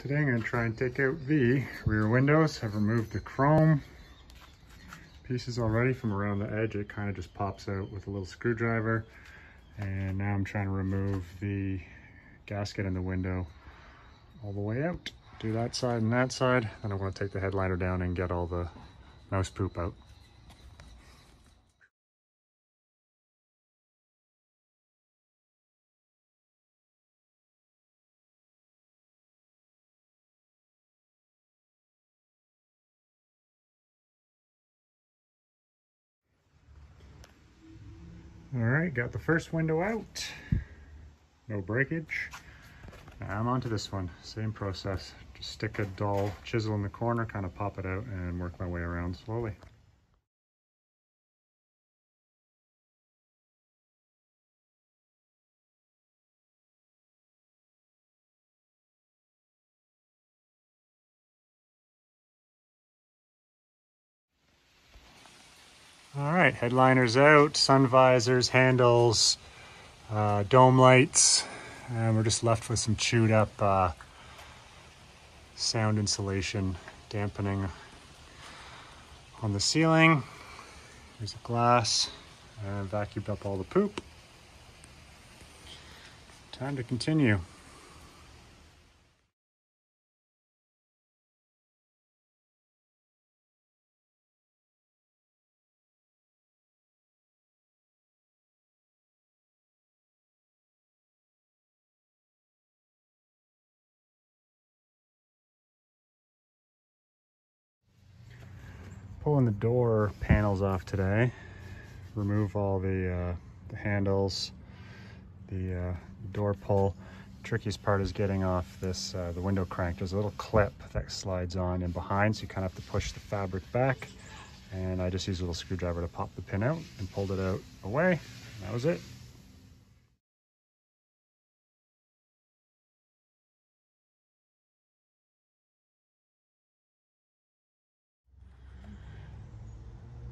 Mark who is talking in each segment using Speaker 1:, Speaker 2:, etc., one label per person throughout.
Speaker 1: Today I'm going to try and take out the rear windows. I've removed the chrome pieces already from around the edge. It kind of just pops out with a little screwdriver. And now I'm trying to remove the gasket in the window all the way out. Do that side and that side. Then I'm going to take the headliner down and get all the mouse poop out. All right, got the first window out. No breakage. Now I'm onto this one. Same process. Just stick a dull chisel in the corner, kind of pop it out and work my way around slowly. All right, headliner's out, sun visors, handles, dome lights, and we're just left with some chewed up sound insulation dampening on the ceiling. There's a glass, and vacuumed up all the poop. Time to continue. Pulling the door panels off today. Remove all the handles, the door pull. The trickiest part is getting off this the window crank. There's a little clip that slides on in behind, so you kind of have to push the fabric back. And I just used a little screwdriver to pop the pin out and pulled it out away. And that was it.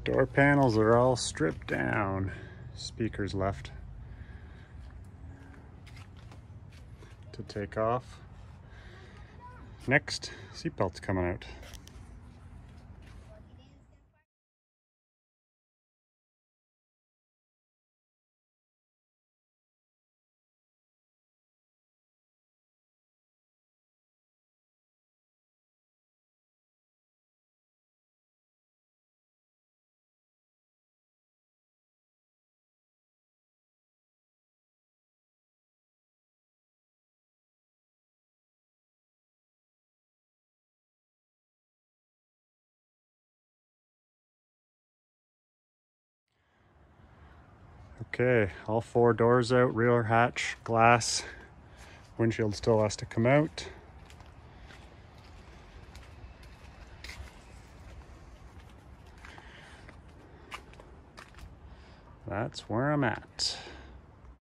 Speaker 1: Door panels are all stripped down. Speakers left to take off. Next, seatbelts coming out. Okay, all four doors out, rear hatch, glass, windshield still has to come out. That's where I'm at.